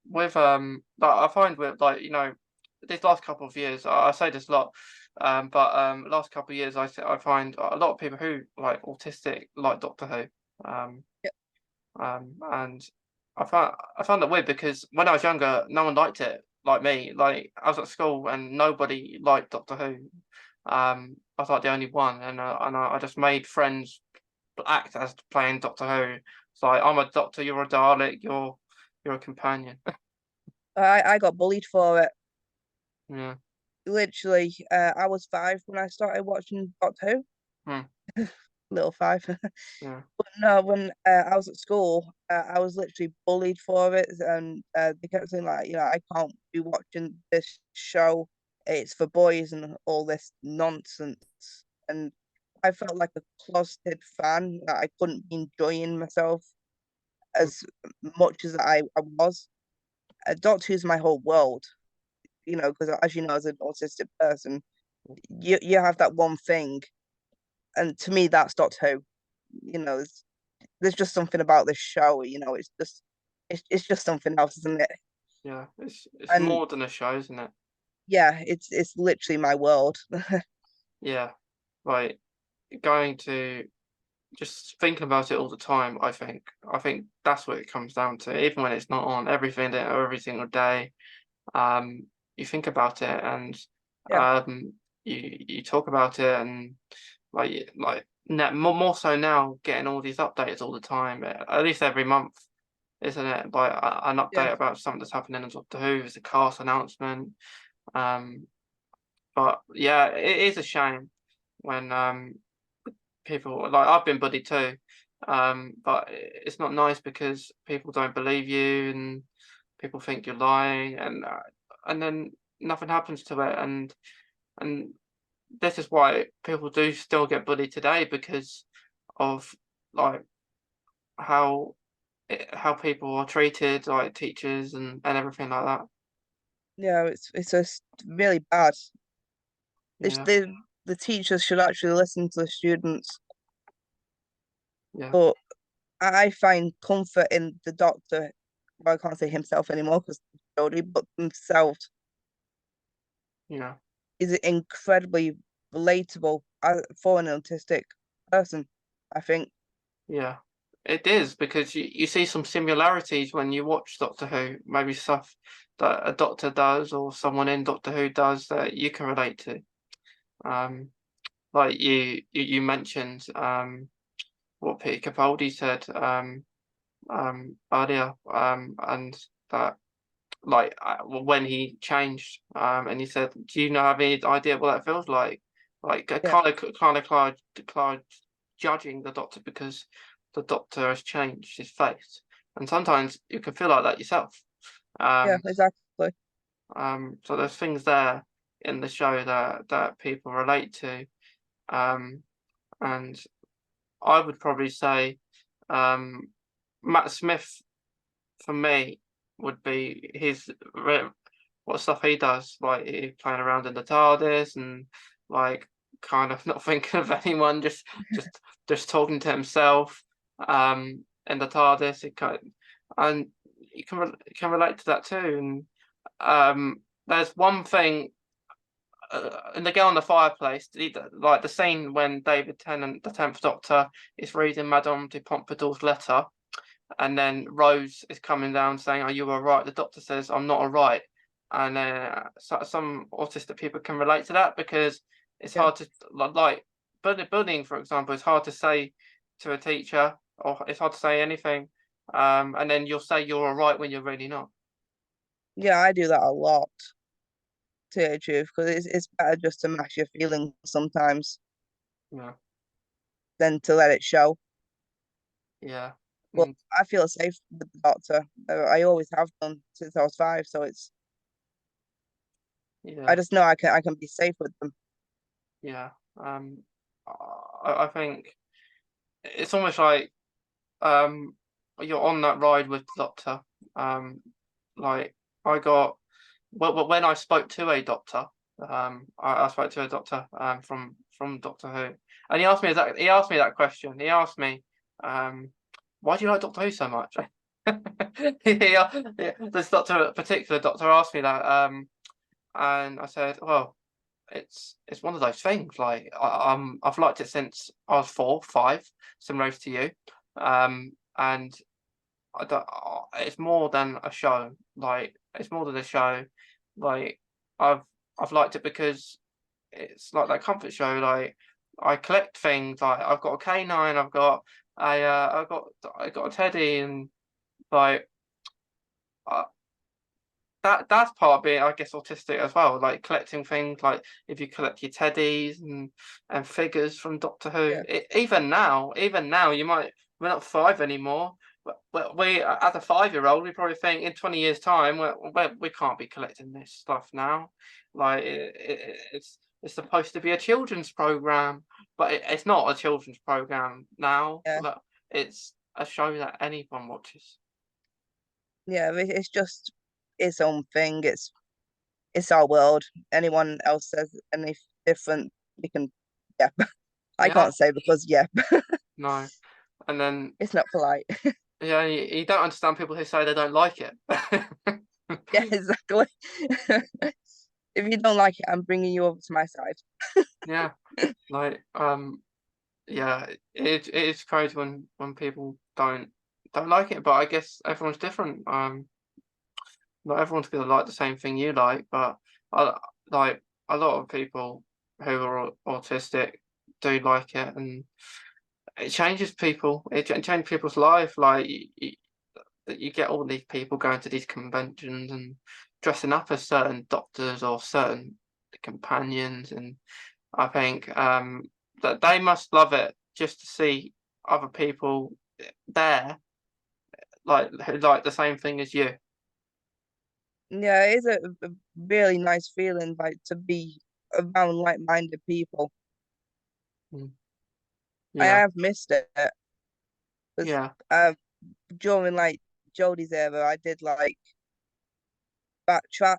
with like I find with like these last couple of years I say this a lot. But last couple of years I find a lot of people who like autistic like Doctor Who. yeah, And I found that weird because when I was younger, no one liked it like me. Like I was at school and nobody liked Doctor Who. I was like the only one, and I just made friends act as playing Doctor Who. It's like I'm a doctor, you're a Dalek, you're a companion. I got bullied for it. Yeah. Literally, I was 5 when I started watching Doctor Hmm. Who, little 5. Yeah. But no, when I was at school, I was literally bullied for it, and they kept saying like, I can't be watching this show. It's for boys and all this nonsense. And I felt like a closeted fan that I couldn't be enjoying myself Hmm. as much as I was. Doctor Who's my whole world, because as you know, as an autistic person, you have that one thing, and to me, that's Doctor Who. There's just something about this show. It's just something else, isn't it? Yeah. It's And more than a show, isn't it? yeah, it's literally my world. Yeah. Like going to just thinking about it all the time, I think that's what it comes down to. Even when it's not on every single day, um, you think about it and Yeah, you talk about it and more so now getting all these updates all the time, at least every month, isn't it? Like an yeah, update about something that's happening in Doctor Who, there's a cast announcement. Um, but yeah, it is a shame when people like I've been bullied too. But it's not nice because people don't believe you and people think you're lying and then nothing happens to it and this is why people do still get bullied today because of like how how people are treated like teachers and everything like that. yeah. It's just really bad. It's Yeah, the teachers should actually listen to the students, yeah, but I find comfort in the doctor. Well, I can't say himself anymore because Jodie, but themselves yeah, is incredibly relatable for an autistic person. I think. yeah. It is because you see some similarities when you watch Doctor Who, maybe stuff that a doctor does or someone in Doctor Who does that you can relate to. Um, like you mentioned what Peter Capaldi said. earlier, and that like when he changed, and he said, "Do you not have any idea what that feels like?" Like Yeah, kind of judging the doctor because the doctor has changed his face, and sometimes you can feel like that yourself. yeah, Um, exactly. so there's things there in the show that people relate to, um, and I would probably say, um, Matt Smith for me would be what stuff he does, like he playing around in the TARDIS and like kind of not thinking of anyone, just just talking to himself in the TARDIS. And you can relate to that too. And there's one thing in the Girl on the Fireplace, like the scene when David Tennant, the 10th Doctor, is reading Madame de Pompadour's letter, and then Rose is coming down saying, "Are you all right?" The doctor says, "I'm not all right." And some autistic people can relate to that because it's Yeah, hard to like bullying, for example, it's hard to say to a teacher, or it's hard to say anything, and then you'll say you're all right when you're really not. yeah, I do that a lot, to tell you the truth, because it's better just to mask your feelings sometimes Yeah, than to let it show. yeah, But mm, I feel safe with the doctor. I always have done since I was 5, so I yeah, just know I can be safe with them. yeah. Um, I think it's almost like um you're on that ride with the doctor. Um, like I got when I spoke to a doctor, I spoke to a doctor from Doctor Who, and he asked me that question. He asked me, why do you like Doctor Who so much? This particular doctor asked me that, and I said, well, it's one of those things. Like I've liked it since I was 4, 5, similar age to you, and I don't, it's more than a show. Like it's more than a show. Like I've I've liked it because it's like that comfort show. Like I collect things. Like I've got a canine. I got a teddy, and like uh, that's part of being, I guess, autistic as well. Like collecting things. Like if you collect your teddies and figures from Doctor Who. Yeah, Even now, you might we're not 5 anymore. But we, as a 5-year-old, we probably think in 20 years' time, we can't be collecting this stuff now. Like it's supposed to be a children's program, but it's not a children's program now. yeah, Like, it's a show that anyone watches. yeah. It's just its own thing. It's our world. Anyone else says any different, we can. Yeah, I Yeah, can't say because yeah, no. And then it's not polite. yeah, you don't understand people who say they don't like it. Yeah, exactly. If you don't like it, I'm bringing you over to my side. Yeah, like yeah, it is crazy when people don't like it, but I guess everyone's different. Not everyone's gonna like the same thing you like, but I like a lot of people who are autistic do like it, and it changes people. It changes people's life. Like that you get all these people going to these conventions and dressing up as certain doctors or certain companions, and I think that they must love it just to see other people there like who like the same thing as you. Yeah, it is a really nice feeling, like to be around like-minded people. Mm. I Yeah, have missed it because yeah, during like Jodie's era, I did like backtrack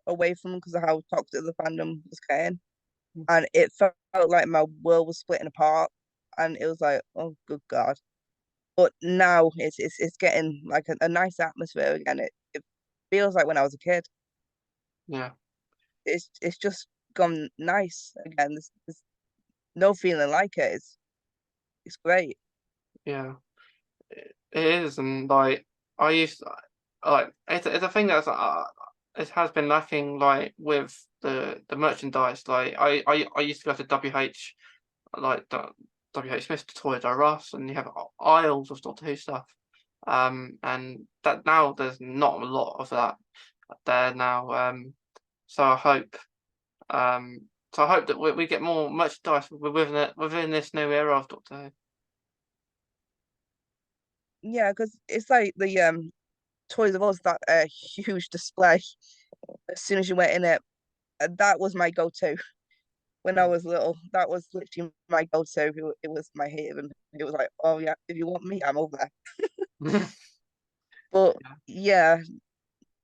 away from because of how toxic the fandom was getting, mm, and it felt like my world was splitting apart, and it was like, oh, good God. But now it's getting like a nice atmosphere again. It feels like when I was a kid. yeah, It's just gone nice again. There's no feeling like it. It's great. yeah. It is, and like I used like it's a thing that's it has been lacking like with the merchandise. Like I used to go to WH like WH Smith to Toys R Us, and you have aisles of Doctor Who stuff. and that now there's not a lot of that there now. So I hope that we get more merchandise within this new era of Doctor Who. Yeah, because it's like the Toys of Us, that huge display. As soon as you went in it, that was my go-to when I was little. That was literally my go-to. It was my haven. It was like, oh yeah, if you want me, I'm over there. But Yeah, yeah,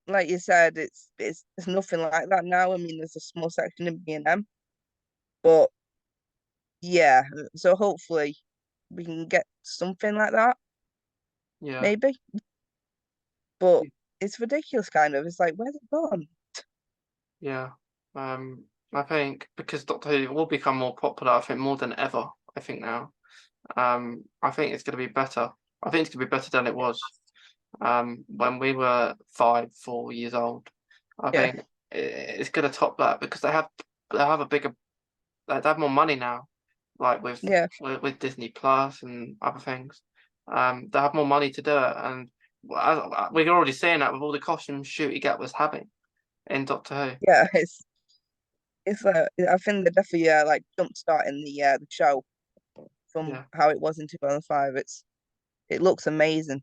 like you said, it's nothing like that now. I mean, there's a small section in B&M, but yeah. So hopefully we can get something like that, yeah, maybe. But it's ridiculous, kind of. It's like, where's it gone? yeah. I think because Doctor Who will become more popular, I think more than ever. I think now. I think it's going to be better. I think it's going to be better than it was. When we were 4 years old. I Yeah, think it's going to top that because they have a bigger they have more money now, like yeah, with Disney Plus and other things. They have more money to do it, and we're already seeing that with all the costume shoot Get was having in Doctor Who. yeah. It's I think they're definitely like jump starting the show from Yeah, how it was in 2005. It looks amazing.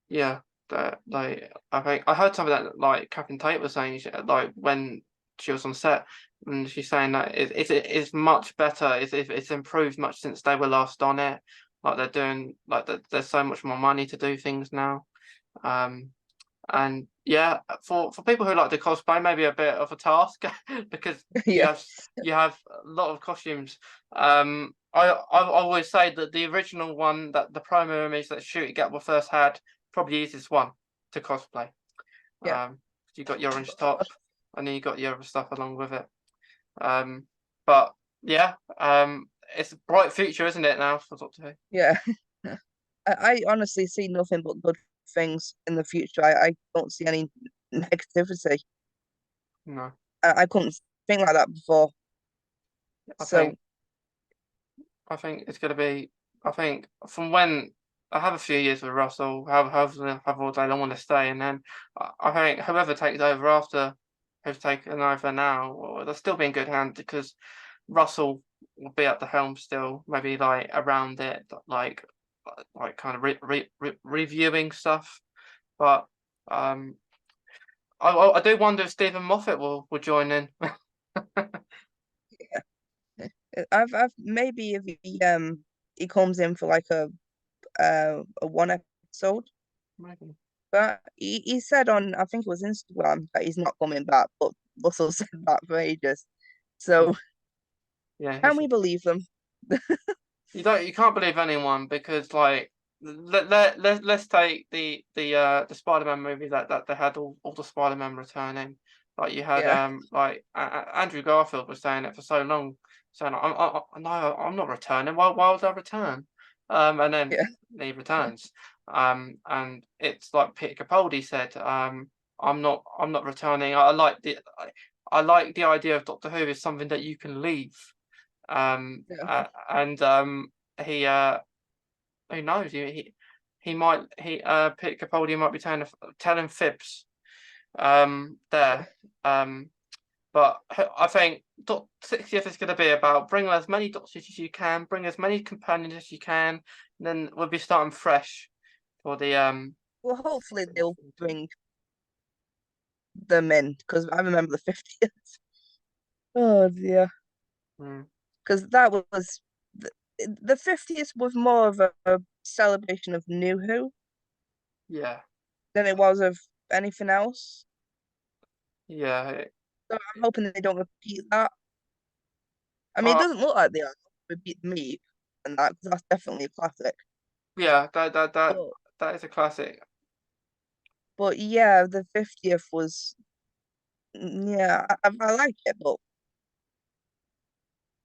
yeah. That like I think I heard something that like Catherine Tate was saying like when she was on set and she's saying that it's much better. It's improved much since they were last on it. Like they're doing like there's so much more money to do things now. Um, and yeah, for people who like to cosplay, maybe a bit of a task because you Yeah, have you have a lot of costumes. I always say that the original one that the promo image that Shooty Gap first had probably the easiest one to cosplay. yeah. Um, you got your orange top, and then you got the other stuff along with it. Um, but yeah, it's a bright future, isn't it now for Doctor Who? Yeah. I honestly see nothing but good things in the future. I don't see any negativity. No, I couldn't think like that before. I So think I think it's going to be. I think from when I have a few years with Russell, have all day long want to stay, and then I think whoever takes over after who's taken over now, well, they'll still be in good hands because Russell will be at the helm still, maybe like around it, like kind of reviewing stuff. But um, I do wonder if Stephen Moffat will join in. I've maybe if he comes in for like a one episode. Maybe. But he said on, I think it was Instagram, that he's not coming back, but Russell said that for ages. Yeah, So yeah, he can we should. believe them? You can't believe anyone because like let's take the Spider-Man movie that they had all the Spider-Man returning. Like you had Yeah, like Andrew Garfield was saying it for so long, saying no, I'm not returning. Why would I return? And then yeah, he returns. And it's like Peter Capaldi said, I'm not returning. I like the idea of Doctor Who is something that you can leave. And he who knows, he might Peter Capaldi might be telling fibs there. Um, but I think 60th is going to be about bring as many doctors as you can, bring as many companions as you can, and then we'll be starting fresh for the well, hopefully they'll bring them in because I remember the 50th. Oh dear. mm, Because that was the 50th was more of a celebration of New Who yeah, than it was of anything else. yeah. So I'm hoping that they don't repeat that. I mean, it Uh, doesn't look like they are repeat the meat and that 'cause that's definitely a classic. yeah, But that is a classic. but yeah, the 50th was yeah, I like it, but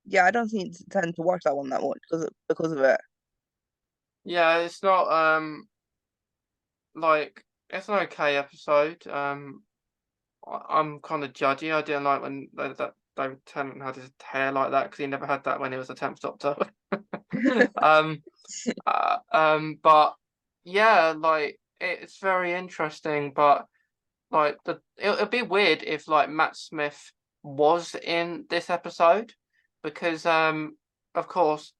yeah, I don't think tend to watch that one that much because of it. Yeah, it's not like it's an okay episode. I'm kind of judgy. I didn't like when that David Tennant had his hair like that because he never had that when he was a 10th Doctor. um, but yeah, like. it's very interesting, but like it'd be weird if like Matt Smith was in this episode because of course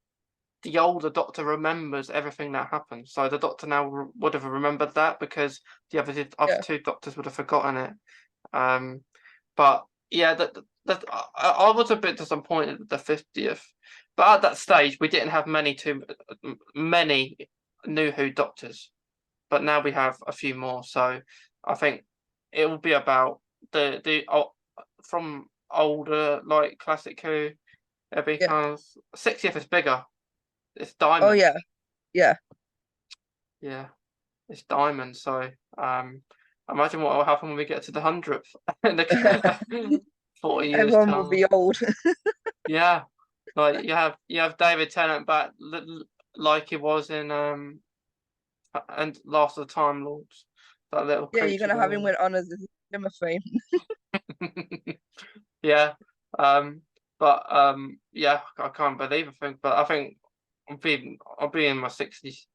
the older Doctor remembers everything that happened. So the Doctor now would have remembered that because the other Yeah, two Doctors would have forgotten it. Um, but yeah, I was a bit disappointed with the 50th. But at that stage, we didn't have many new Who Doctors. But now we have a few more. So I think it will be about from older like classic Who. It'll be yeah. kind of 60th is bigger. It's Oh Diamond. yeah, yeah. Yeah, it's Diamond. So imagine what will happen when we get to the 100th in the 40 years Everyone will time. be old. Yeah, like you have David Tennant back like he was in and Last of the Time Lords, that little Yeah, you're creature gonna have him there. win honors as Zimmer fame. Yeah, um, but yeah, I can't believe but I think I'll be in my 60s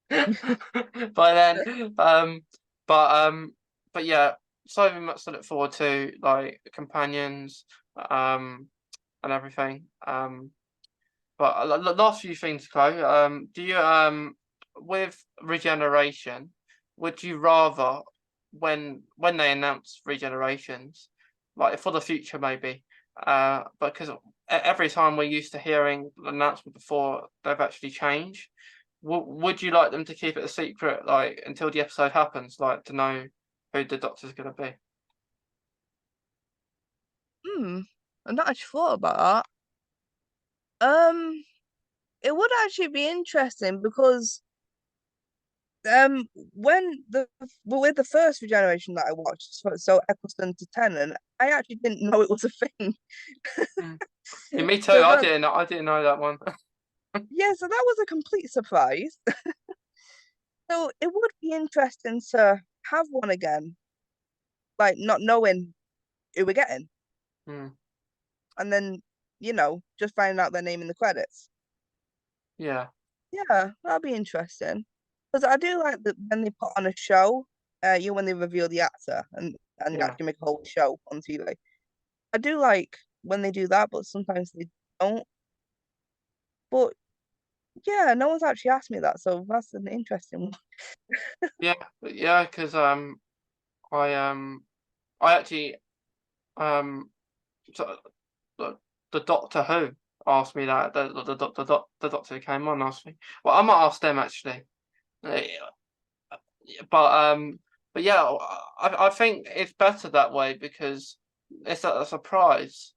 by then. But but yeah, so much to look forward to, like companions, um, and everything. But last few things, Chloe. Do you with regeneration, would you rather when they announce regenerations, like for the future maybe, because every time we're used to hearing the announcement before they've actually changed, would you like them to keep it a secret, like until the episode happens, like to know who the Doctor's gonna be? Hmm. I've not actually thought about that. It would actually be interesting because when the well, with the first regeneration that I watched, so Eccleston to Tennant, I actually didn't know it was a thing. Mm. Yeah, me too. So that I didn't know that one. yeah, so that was a complete surprise. So it would be interesting to have one again, like not knowing who we're getting, Mm, and then just finding out their name in the credits. yeah, Yeah, that'd be interesting. Because I do like that when they put on a show, when they reveal the actor and yeah. actually make a whole show on TV. I do like when they do that, but sometimes they don't. But yeah, no one's actually asked me that, so that's an interesting one. Yeah, yeah, because I I actually so the Doctor Who asked me that the Doctor who came on asked me. Well, I might ask them actually. Uh, but yeah, I think it's better that way because it's a surprise.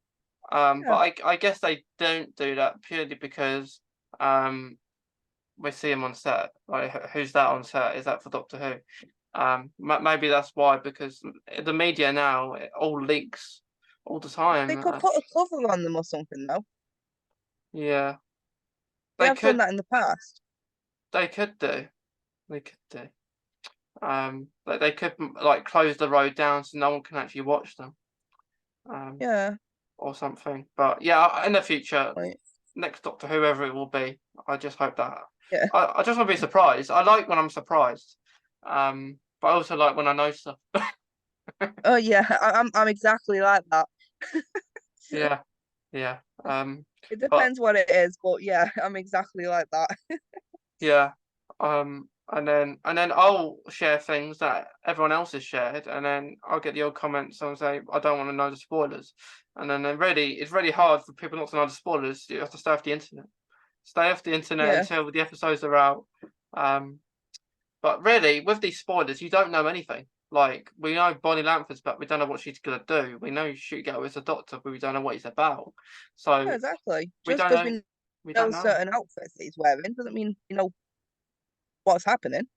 But Yeah, I guess they don't do that purely because um we see him on set. Like, who's that on set? Is that for Doctor Who? Maybe that's why, because the media now it all leaks all the they time. could put a cover on them or something, though. Yeah, They they have done could, that in the past. they could do, they could do. Like they could like close the road down so no one can actually watch them. Um, Yeah, or something. But yeah, in the future, like next Doctor, whoever it will be, I just hope that. yeah. I just want to be surprised. I like when I'm surprised. But I also like when I know stuff. Oh yeah, I'm exactly like that. Yeah, yeah. It But depends what it is, but yeah, I'm exactly like that. yeah. And then I'll share things that everyone else has shared, and then I'll get the old comments and say I don't want to know the spoilers. And then really, it's really hard for people not to know the spoilers. You have to stay off the internet. Stay off the internet Yeah, until the episodes are out. But really, with these spoilers, you don't know anything. Like we know Bonnie Langford's but we don't know what she's gonna do. We know Shootgirl is a doctor, but we don't know what he's about. yeah, So exactly. we Just don't because know. we We don't know know. certain outfits that he's wearing doesn't mean you know what's happening.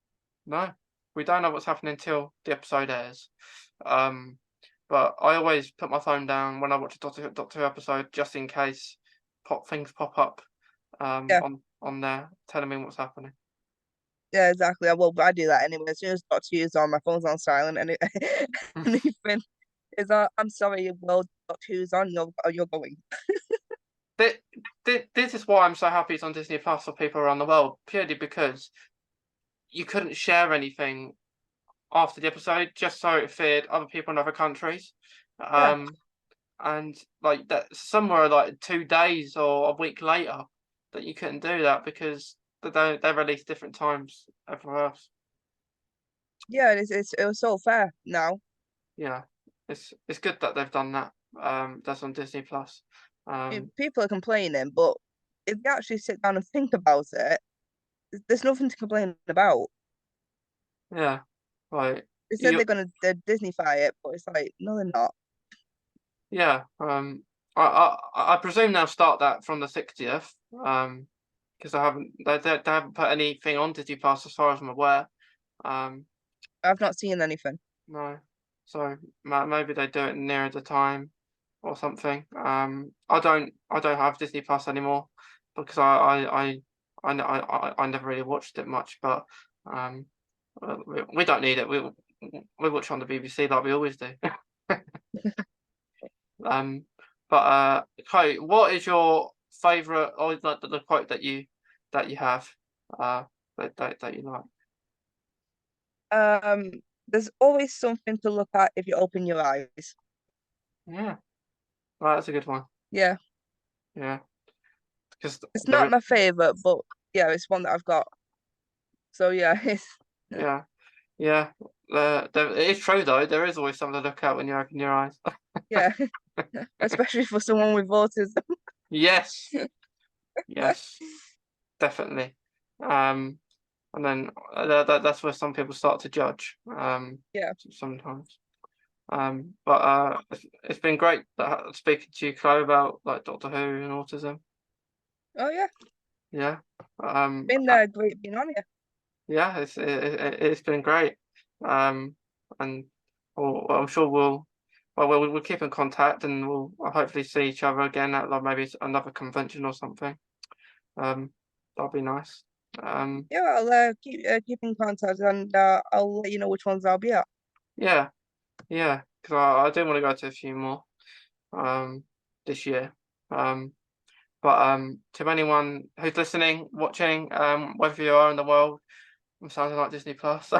No, we don't know what's happening until the episode airs. Um, but I always put my phone down when I watch a Doctor Who episode, just in case things pop up Yeah, on there telling me what's happening. yeah, exactly. I do that anyway. As soon as Doctor Who's on, my phone's on silent, and anything is on. I'm sorry, well, Doctor Who's on. You're going. This is why I'm so happy it's on Disney Plus for people around the world, purely because you couldn't share anything after the episode just so it feared other people in other countries. Yeah, And like that, some were like 2 days or a week later that you couldn't do that because they release different times everywhere else. yeah, it was so fair now. Yeah, it's good that they've done that. That's on Disney Plus. People are complaining, but if you actually sit down and think about it, there's nothing to complain about. Yeah, like They said you, they're gonna Disneyfy it, but it's like, no, they're not. yeah. I presume they'll start that from the 60th. Because they haven't put anything on Disney Plus as far as I'm aware. Um, I've not seen anything. no, so maybe they do it nearer the time or something. I don't have Disney Plus anymore because I never really watched it much, but um, we don't need it. We watch on the BBC like we always do. Um, but Chloe, what is your favorite or the quote that you have that you like? Um, there's always something to look at if you open your eyes. Yeah, right, that's a good one. Yeah, Yeah, because it's not there, my favorite, but yeah, it's one that I've got. So yeah, it's yeah, yeah. It is true though. There is always something to look at when you open your eyes. yeah, especially for someone with autism. Yes, yes, definitely. Um, and then that's where some people start to judge. Yeah. Sometimes. But it's been great speaking to you, Chloe, about like Doctor Who and autism. Oh yeah, Yeah. been great being on here. Yeah, it's been great. Um, and I'm sure we'll keep in contact and we'll hopefully see each other again at like maybe another convention or something. Um, that'll be nice. Um, Yeah, I'll keep in contact and I'll let you know which ones I'll be at. yeah, yeah, because I do want to go to a few more this year. Um, but to anyone who's listening, watching, wherever you are in the world, I'm sounding like Disney Plus.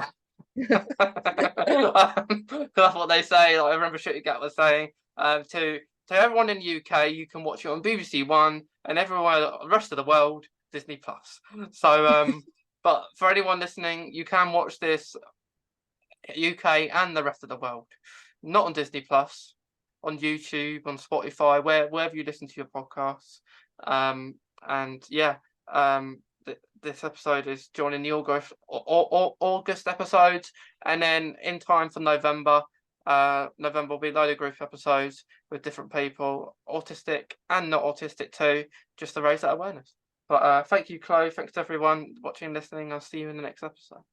That's what they say. Like, I remember Shooty Gat was saying to everyone in the UK, you can watch it on BBC One, and everywhere the rest of the world, Disney Plus. So, but for anyone listening, you can watch this UK and the rest of the world, not on Disney Plus, on YouTube, on Spotify, wherever you listen to your podcasts. And yeah, this episode is joining the August episode, and then in time for November. November will be a load of group episodes with different people, autistic and not autistic too, just to raise that awareness. But thank you, Chloe. Thanks to everyone watching and listening. I'll see you in the next episode.